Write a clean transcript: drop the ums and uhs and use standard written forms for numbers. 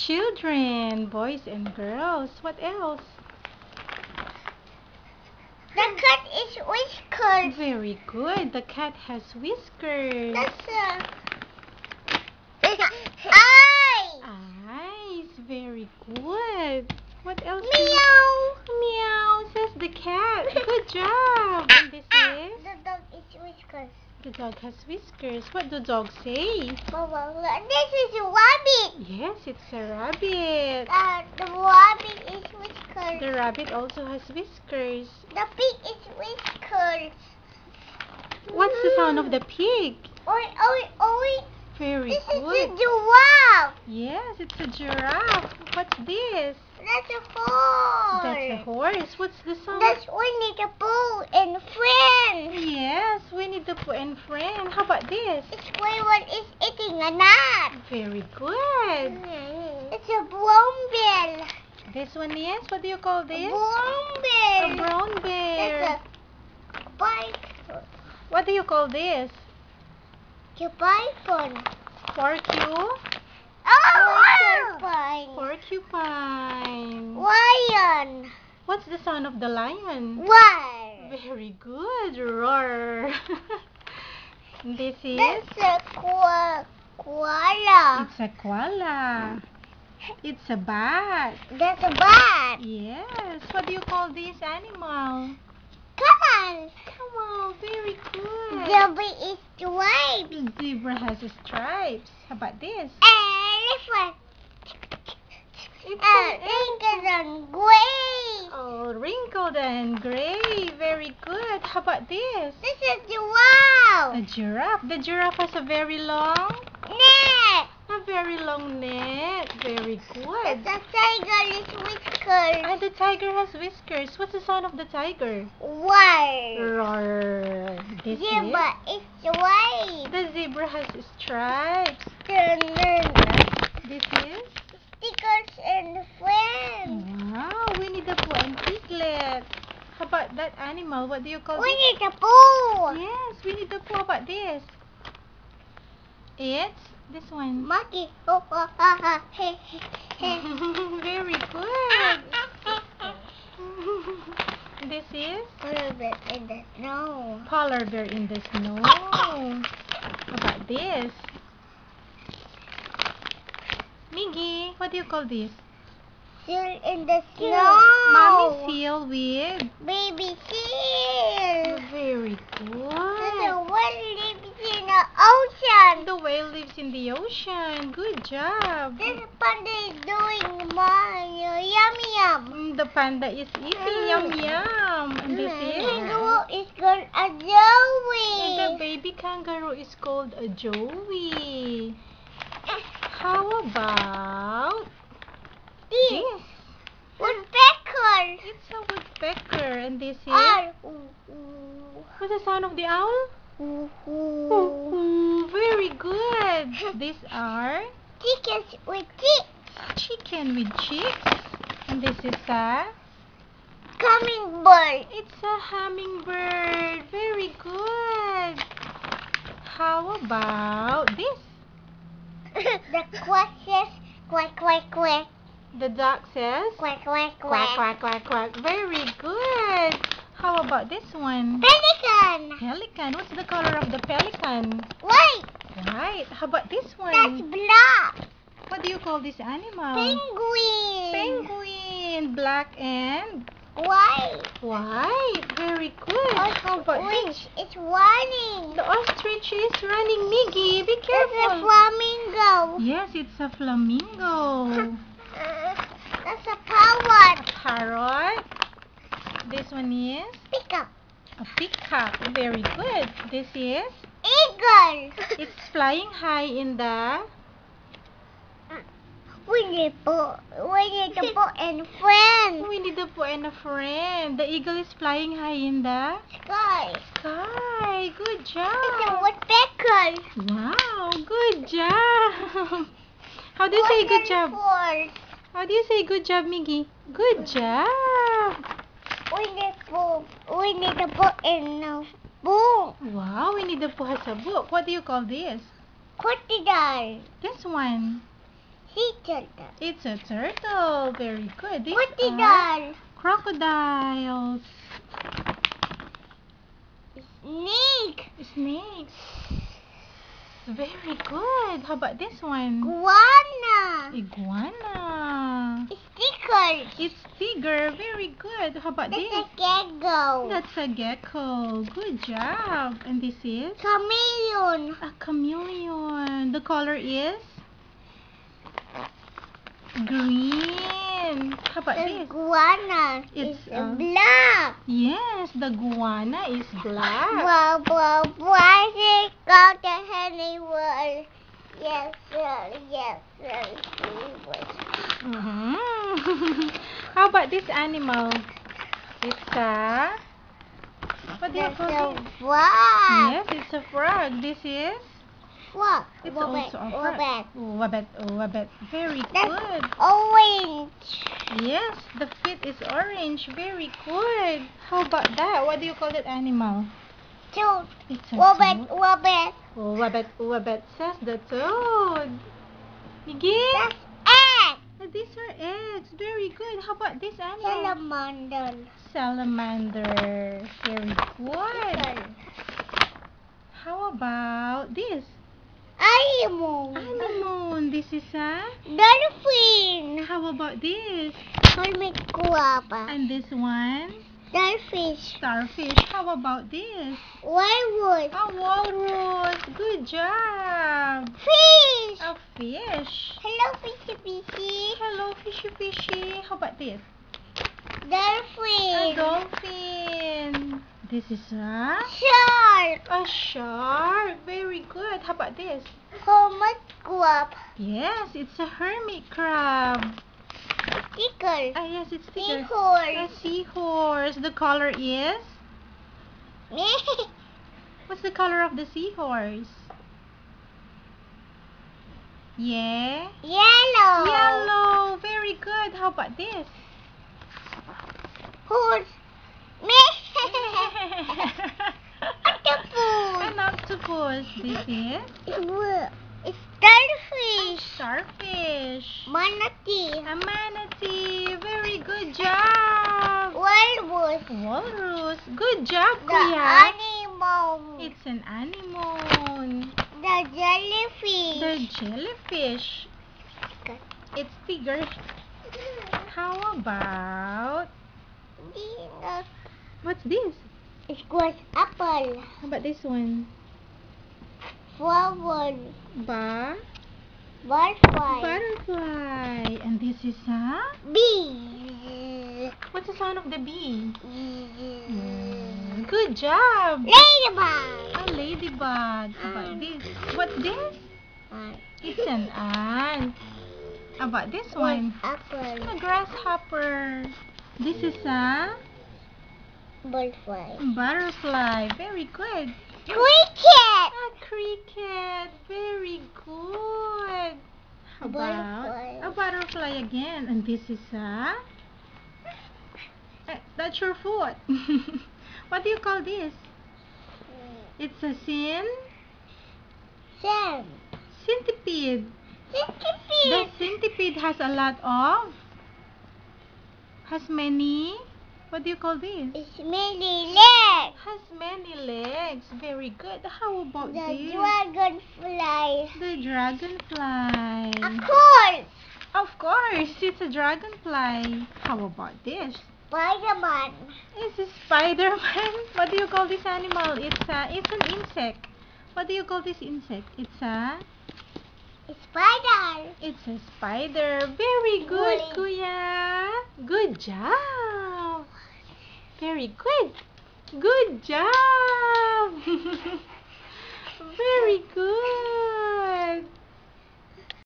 Children, boys and girls. What else? The cat is whiskers. Very good. The cat has whiskers. That's eye. Eyes. Very good. What else? Meow. Meow, says the cat. Good job. And this is? The dog is whiskers. The dog has whiskers. What do dogs say? This is a rabbit. Yes, it's a rabbit. The rabbit is whiskers. The rabbit also has whiskers. The pig is whiskers. What's the sound of the pig? Oi, oi, oi. Very This good. is a giraffe. Yes, it's a giraffe. What's this? That's a horse. That's a horse. What's the sound? That's Winnie the Pooh and friends. Yes, Winnie the Pooh and friend. How about this? It's Squirrel is eating a nut. Very good. It's a brown bear. This one is? What do you call this? Brown bear. A brown bear. That's a bike. What do you call this? The python. Porcu? Oh! Porcupine. Lion. What's the sound of the lion? Roar. Very good. Roar. This is? That's a koala. It's a koala. It's a bat. That's a bat. Yes. What do you call this animal? Come on. Camel. Very good. Zebra is striped. The zebra has stripes. How about this? Elephant. It's Wrinkled and gray. Oh, wrinkled and gray. Very good. How about this? This is giraffe. A giraffe. The giraffe has a very long, Neck. a very long neck. Very good. The tiger is whiskers. And the tiger has whiskers. What's the sound of the tiger? Roar. Roar. This Zebra is white. is? The zebra has stripes. This is? Stickers and friends. Wow, Winnie the Pooh and Piglet. How about that animal? What do you call Winnie the Pooh. this? Yes, Winnie the Pooh. How about this? It's this one. Monkey. Oh, hey, hey. Very good. This is Polar bear in the snow. polar bear in the snow. How about this? Miggy, what do you call this? Seal in the snow. Mommy seal with. Baby seal. Very The good. one lives in the ocean. The whale lives in the ocean. Good job. This panda is doing my yummy yum. The panda is eating. Yum yum. And this is? Kangaroo is called a And the joey. baby kangaroo is called a joey. How about this? Woodpecker. It's a woodpecker. And this is? R. What's the sound of the owl? Ooh. Ooh, very good. These are Chickens with chicks. chicken with chicks. And this is a? Hummingbird. It's a hummingbird. Very good. How about this? The quack says quack quack quack. The duck says? Quack quack Quack, quack. quack, quack, quack. Very good. How about this one? Pelican. Pelican. What's the color of the pelican? White. Right. How about this That's one? black. What do you call this animal? Penguin. Penguin. Black and White. white. Very good. How about this? Ostrich is running. The ostrich is running. Miggy, be It's a careful. flamingo. Yes, it's a flamingo. That's a parrot. Parrot. This one is Peacock. a peacock. Very good. This is? Eagle. It's flying high in the... Winnie the Pooh and friends. Winnie the Pooh and a friend. The eagle is flying high in the Sky. sky. Good It's a job. woodpecker. Wow, good job. How do you say good job? Wonderful. How do you say good job, Miggy? Good job. Winnie the Pooh and a book. Wow, Winnie the Pooh has a book. What do you call this? Crocodile. This one. Sea turtle. It's a turtle. Very good. These What is are that? crocodiles. Snake. Snakes. Very good. How about this one? Iguana. Iguana. Stickers. It's tiger. Very good. How about That's this? a gecko. That's a gecko. Good job. And this is Chameleon. a chameleon. The color is green. How about The this? iguana It's, is black. Yes, the iguana is black. Why is it called the honey world? Yes, sir. Yes, sir. How about this animal? It's a... What do you That's call a it? frog. Yes, it's a frog. This is... Frog. It's Wabbit, also a frog. wabbit. Wabbit. Wabbit. Very That's good. orange. Yes, the feet is orange. Very good. How about that? What do you call that animal? Toad. It's a Wabbit, toad. wabbit. Wabbit. Wabbit says the toad. Miguel? That's egg. These are eggs. Very good. How about this animal? Salamander. Salamander. Very good. Chicken. How about this? Animal. Anemone. This is a... Dolphin. How about this? Helmet guava. And this one? Dolphish. Starfish. How about this? Walrus. A walrus. Good job. Fish. A fish. Hello, fishy fishy. Hello, fishy fishy. How about this? A Dolphin. dolphin. This is Shark. a shark. Very good. How about this? Helmet guava. Yes, it's a hermit crab. Sticker. Yes, it's bigger. A Seahorse. seahorse. The color is? What's the color of the seahorse? Yeah. Yellow. Yellow. Very good. How about this? Horse. Octopus. An octopus. This is? It's starfish. Starfish. Manatee. A manatee. Very good job. Walrus. Walrus. Good job, The Kuya. animal. It's an anemone. The jellyfish. The jellyfish. It's bigger. How about... What's this? It's called apple. How about this one? Flower. Butterfly. Butterfly. And this is a... Bee. What's the sound of the bee? Good job. Ladybug. A ladybug. How about this? What's this? It's an ant. How about this one? Apple. A grasshopper. This is a Butterfly. butterfly. Very good. Cricket. A cricket. Very good. How about Butterfly. a butterfly again? And this is a... That's your foot. What do you call this? It's a Sam. centipede. The Centipede. centipede has a lot of... Has many... What do you call this? It's many legs. Has many legs. Very good. How about The this? dragonfly. The dragonfly. A course. Of course, it's a dragonfly. How about this? Spider-Man. It's a Spider-Man. What do you call this animal? It's an insect. What do you call this insect? It's a Spider. spider. Very good, Woolly. Kuya. Good job. Very good. Good job. Very good.